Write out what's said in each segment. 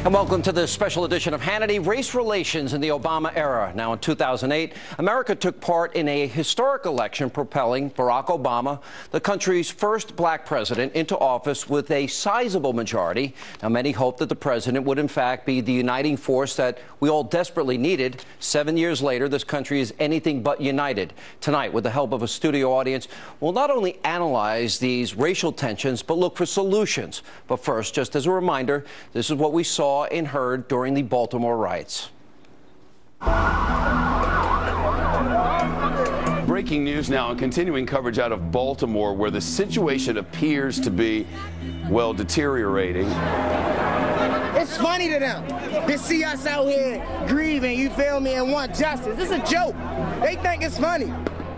And welcome to this special edition of Hannity. Race relations in the Obama era. Now, in 2008, America took part in a historic election propelling Barack Obama, the country's first black president, into office with a sizable majority. Now, many hoped that the president would, in fact, be the uniting force that we all desperately needed. 7 years later, this country is anything but united. Tonight, with the help of a studio audience, we'll not only analyze these racial tensions, but look for solutions. But first, just as a reminder, this is what we saw and heard during the Baltimore riots. Breaking news now and continuing coverage out of Baltimore, where the situation appears to be, well, deteriorating. It's funny to them to see us out here grieving, you feel me, and want justice. It's a joke. They think it's funny.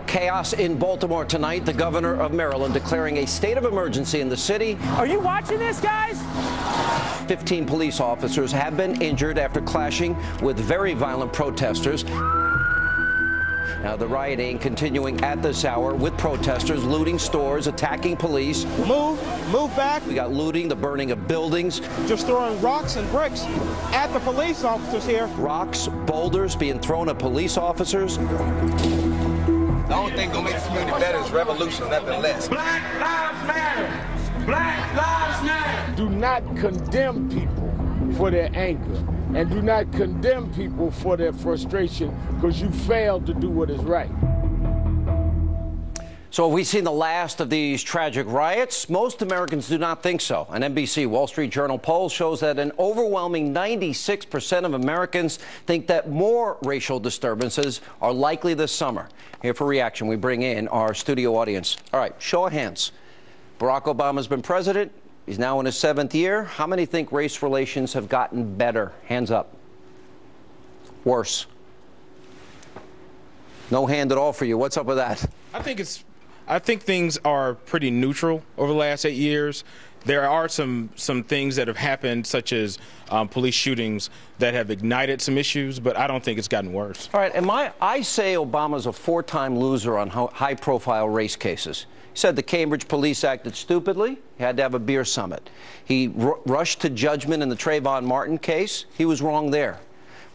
Chaos in Baltimore tonight. The governor of Maryland declaring a state of emergency in the city. Are you watching this, guys? 15 police officers have been injured after clashing with very violent protesters. Now, the rioting continuing at this hour with protesters looting stores, attacking police. Move back. We got looting, the burning of buildings. Just throwing rocks and bricks at the police officers here. Rocks, boulders being thrown at police officers. The only thing gonna make this community better is revolution, nothing less. Black lives matter. Black lives matter. Do not condemn people for their anger, and do not condemn people for their frustration, because you failed to do what is right. So have we seen the last of these tragic riots? Most Americans do not think so. An NBC Wall Street Journal poll shows that an overwhelming 96% of Americans think that more racial disturbances are likely this summer. Here for reaction, we bring in our studio audience. All right, show of hands. Barack Obama's been president. He's now in his 7th year. How many think race relations have gotten better? Hands up. Worse. No hand at all for you. What's up with that? I think things are pretty neutral over the last 8 years. There are some things that have happened, such as police shootings, that have ignited some issues, but I don't think it's gotten worse. All right, I say Obama's a 4-time loser on high-profile race cases. He said the Cambridge police acted stupidly. He had to have a beer summit. He rushed to judgment in the Trayvon Martin case. He was wrong there.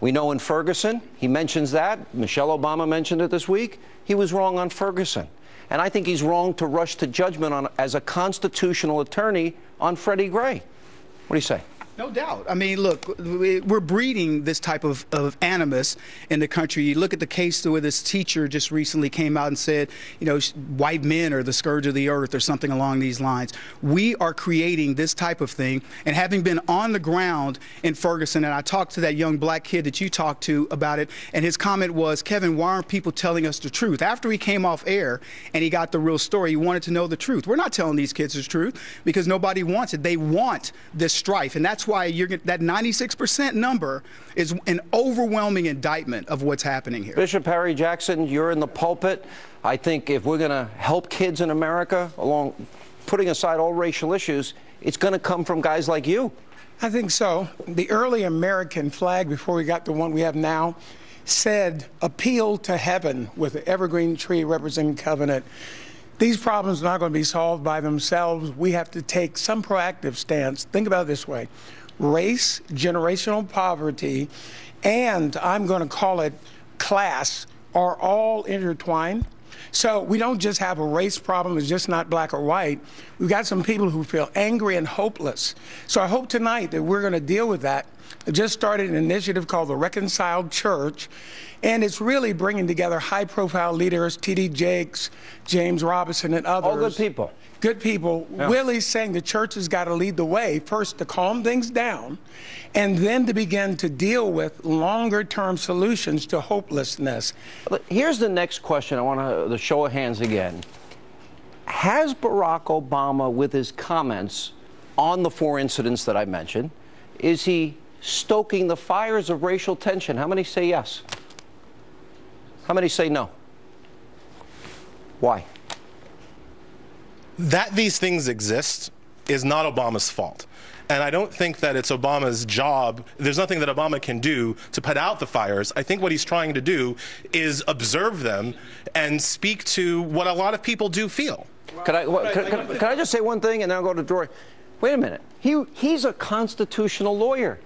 We know in Ferguson, he mentions that. Michelle Obama mentioned it this week. He was wrong on Ferguson. And I think he's wrong to rush to judgment as a constitutional attorney on Freddie Gray. What do you say? No doubt. I mean, look, we're breeding this type of animus in the country. You look at the case where this teacher just recently came out and said, you know, white men are the scourge of the earth or something along these lines. We are creating this type of thing. And having been on the ground in Ferguson, and I talked to that young black kid that you talked to about it, and his comment was, Kevin, why aren't people telling us the truth? After he came off air and he got the real story, he wanted to know the truth. We're not telling these kids the truth because nobody wants it. They want this strife. And that's why that 96% number is an overwhelming indictment of what's happening here. Bishop Harry Jackson, you're in the pulpit. I think if we're going to help kids in America, along putting aside all racial issues, it's going to come from guys like you. I think so. The early American flag, before we got the one we have now, said, appeal to heaven, with the evergreen tree representing covenant. These problems are not going to be solved by themselves. We have to take some proactive stance. Think about it this way. Race, generational poverty, and I'm going to call it class, are all intertwined. So we don't just have a race problem. It's just not black or white. We've got some people who feel angry and hopeless. So I hope tonight that we're going to deal with that. I just started an initiative called the Reconciled Church, and it's really bringing together high-profile leaders, T.D. Jakes, James Robinson, and others. All good people. Good people. Yeah. Willie's saying the church has got to lead the way, first to calm things down, and then to begin to deal with longer-term solutions to hopelessness. Here's the next question. I want the show of hands again. Has Barack Obama, with his comments on the 4 incidents that I mentioned, is he stoking the fires of racial tension? How many say yes? How many say no? Why? That these things exist is not Obama's fault. And I don't think that it's Obama's job. There's nothing that Obama can do to put out the fires. I think what he's trying to do is observe them and speak to what a lot of people do feel. Can I just say one thing and then I'll go to Jory? Wait a minute. He's a constitutional lawyer.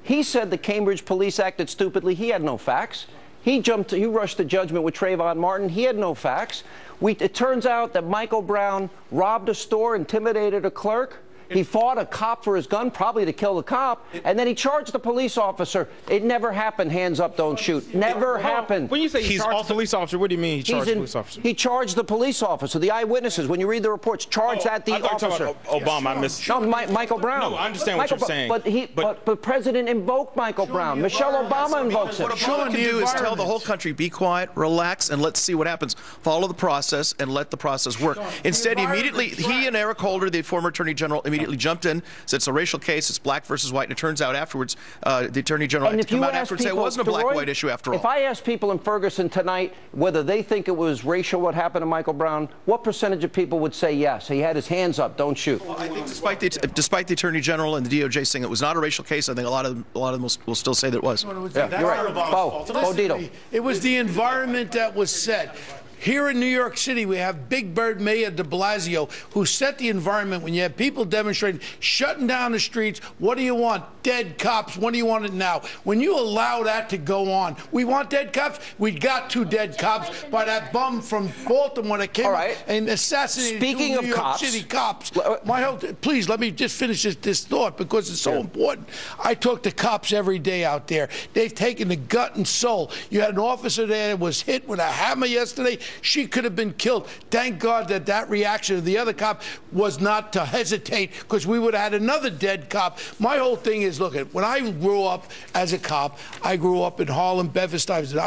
He said the Cambridge police acted stupidly. He had no facts. He rushed to judgment with Trayvon Martin. He had no facts. It turns out that Michael Brown robbed a store, intimidated a clerk. He fought a cop for his gun, probably to kill the cop, and then he charged the police officer. It never happened, hands up, don't shoot. Never happened. When you say he charged the police officer, what do you mean he charged the police officer? He charged the police officer. The eyewitnesses, when you read the reports, charged at the officer. Obama, I missed. No, Michael Brown. No, I understand what you're saying. But the president invoked Michael Brown. Michelle Obama invokes him. What Obama can do is tell the whole country, be quiet, relax, and let's see what happens. Follow the process and let the process work. Instead, he and Eric Holder, the former Attorney General, immediately jumped in, said it's a racial case, it's black versus white, and it turns out afterwards, the Attorney General had to come out afterwards and say it wasn't a black-white issue after all. If I ask people in Ferguson tonight whether they think it was racial what happened to Michael Brown, what percentage of people would say yes? He had his hands up, don't shoot. Well, I think despite the Attorney General and the DOJ saying it was not a racial case, I think a lot of them will still say that it was. Yeah, you're right. Bo, it was the environment that was set. Here in New York City, we have Big Bird Mayor de Blasio, who set the environment when you have people demonstrating, shutting down the streets. What do you want? Dead cops. When do you want it now? When you allow that to go on, we want dead cops. We got 2 dead cops by that bum from Baltimore that came up and assassinated 2 New York City cops. Please, let me just finish this thought because it's so important. I talk to cops every day out there. They've taken the gut and soul. You had an officer there that was hit with a hammer yesterday. She could have been killed. Thank God that reaction of the other cop was not to hesitate, because we would have had another dead cop. My whole thing is, look, when I grew up as a cop, I grew up in Harlem, Bedford-Stuyvesant.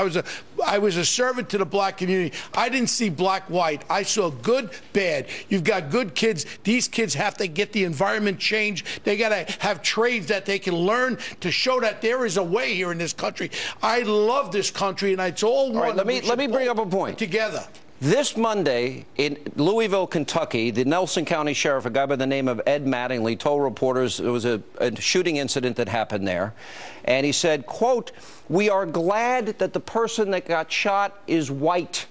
I was a servant to the black community. I didn't see black-white. I saw good, bad. You've got good kids. These kids have to get the environment changed. They got to have trades that they can learn to show that there is a way here in this country. I love this country, and it's all one. All right, let me bring up a point. Together. This Monday in Louisville, Kentucky, the Nelson County Sheriff, a guy by the name of Ed Mattingly, told reporters there was a shooting incident that happened there. And he said, quote, "We are glad that the person that got shot is white."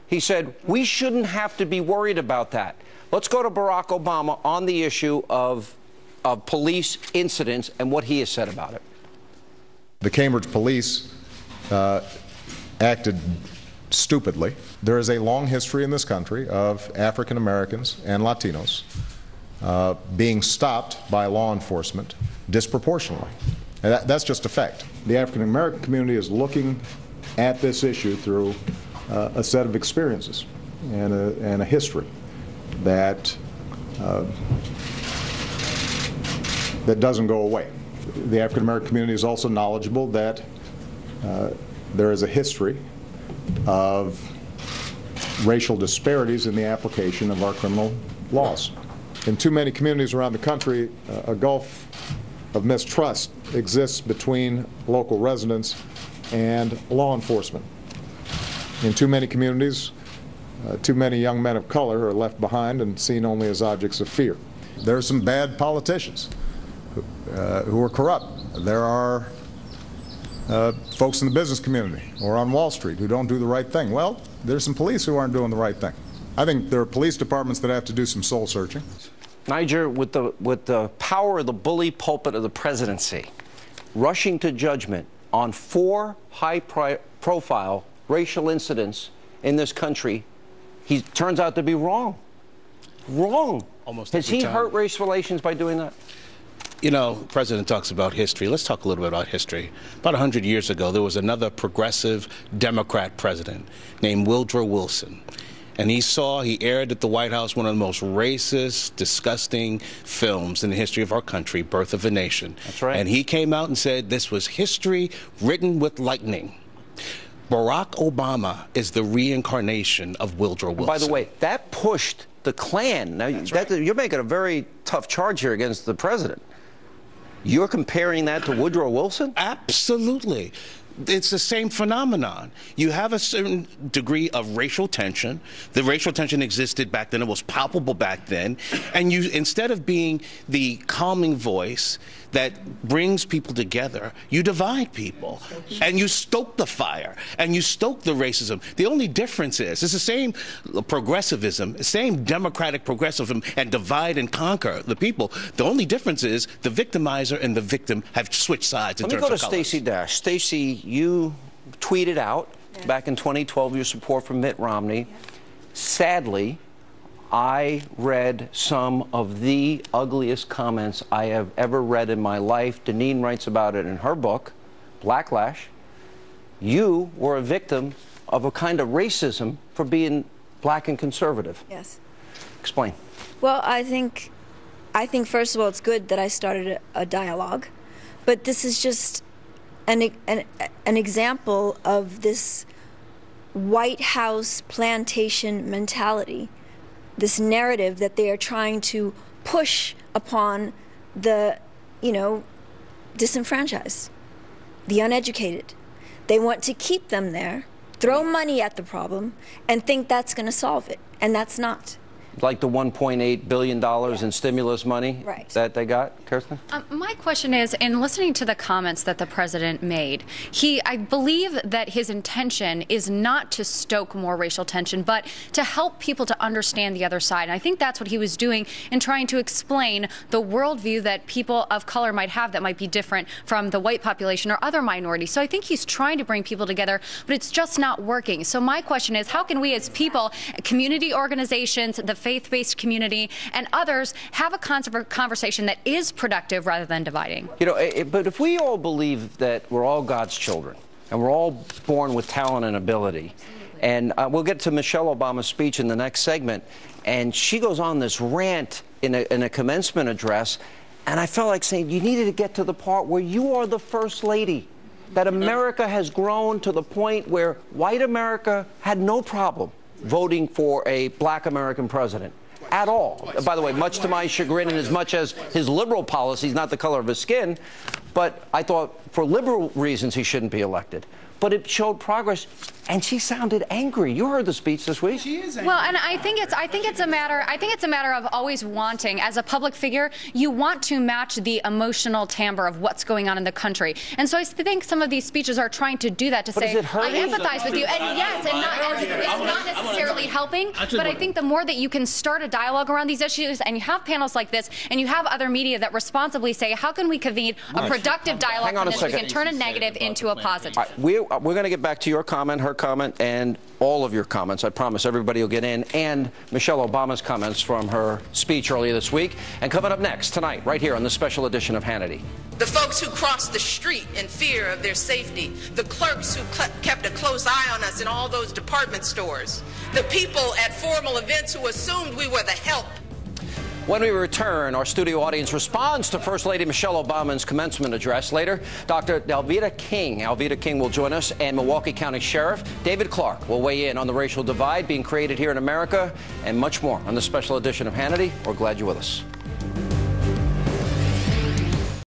He said, "We shouldn't have to be worried about that." Let's go to Barack Obama on the issue of police incidents and what he has said about it. The Cambridge police acted stupidly. There is a long history in this country of African Americans and Latinos being stopped by law enforcement disproportionately. And that's just a fact. The African American community is looking at this issue through a set of experiences and a history that doesn't go away. The African American community is also knowledgeable that there is a history of racial disparities in the application of our criminal laws. In too many communities around the country, a gulf of mistrust exists between local residents and law enforcement. In too many communities, too many young men of color are left behind and seen only as objects of fear. There are some bad politicians who are corrupt. There are folks in the business community or on Wall Street who don't do the right thing. Well, there's some police who aren't doing the right thing. I think there are police departments that have to do some soul searching. Niger, with the power of the bully pulpit of the presidency, rushing to judgment on 4 high-profile racial incidents in this country, he turns out to be wrong. Wrong. Has he hurt race relations by doing that? You know, the president talks about history. Let's talk a little bit about history. About 100 years ago, there was another progressive Democrat president named Woodrow Wilson. And he aired at the White House one of the most racist, disgusting films in the history of our country, Birth of a Nation. That's right. And he came out and said this was history written with lightning. Barack Obama is the reincarnation of Woodrow Wilson. By the way, that pushed the Klan. Now, you're making a very tough charge here against the president. You're comparing that to Woodrow Wilson? Absolutely. It's the same phenomenon. You have a certain degree of racial tension. The racial tension existed back then. It was palpable back then. And you, instead of being the calming voice that brings people together, you divide people. And you stoke the fire. And you stoke the racism. The only difference is, it's the same progressivism, the same democratic progressivism, and divide and conquer the people. The only difference is the victimizer and the victim have switched sides in terms of colors. Let me go to Stacey Dash. Stacey, you tweeted out back in 2012 your support for Mitt Romney. Sadly, I read some of the ugliest comments I have ever read in my life. Deneen writes about it in her book, Blacklash. You were a victim of a kind of racism for being black and conservative. Yes. Explain. Well, I think first of all, it's good that I started a dialogue, but this is just an example of this White House plantation mentality, this narrative that they are trying to push upon the, disenfranchised, the uneducated. They want to keep them there, throw money at the problem, and think that's going to solve it, and that's not. Like the $1.8 billion in stimulus money that they got, Kirsten? My question is, in listening to the comments that the president made, I believe that his intention is not to stoke more racial tension, but to help people to understand the other side. And I think that's what he was doing in trying to explain the worldview that people of color might have that might be different from the white population or other minorities. So I think he's trying to bring people together, but it's just not working. So my question is, how can we as people, community organizations, the faith-based community, and others have a conversation that is productive rather than dividing? But if we all believe that we're all God's children and we're all born with talent and ability, and we'll get to Michelle Obama's speech in the next segment, and she goes on this rant in a commencement address, and I felt like saying you needed to get to the part where you are the first lady, that America has grown to the point where white America had no problem voting for a black American president at all. By the way, much to my chagrin, and as much as his liberal policies, not the color of his skin, but I thought for liberal reasons he shouldn't be elected. But it showed progress, and she sounded angry. You heard the speech this week. She is angry. Well, and I think it's a matter of always wanting, as a public figure, you want to match the emotional timbre of what's going on in the country. And so I think some of these speeches are trying to do that, to say, I empathize with you. And yes, and it's not necessarily helping, but I think the more that you can start a dialogue around these issues, and you have panels like this, and you have other media that responsibly say, how can we convene a productive dialogue on this? We can turn a negative into a positive. We're going to get back to your comment, her comment, and all of your comments. I promise everybody will get in, and Michelle Obama's comments from her speech earlier this week. And coming up next tonight, right here on the special edition of Hannity. The folks who crossed the street in fear of their safety, the clerks who kept a close eye on us in all those department stores, the people at formal events who assumed we were the help. When we return, our studio audience responds to First Lady Michelle Obama's commencement address. Later, Dr. Alveda King will join us, and Milwaukee County Sheriff David Clark will weigh in on the racial divide being created here in America, and much more on the special edition of Hannity. We're glad you're with us.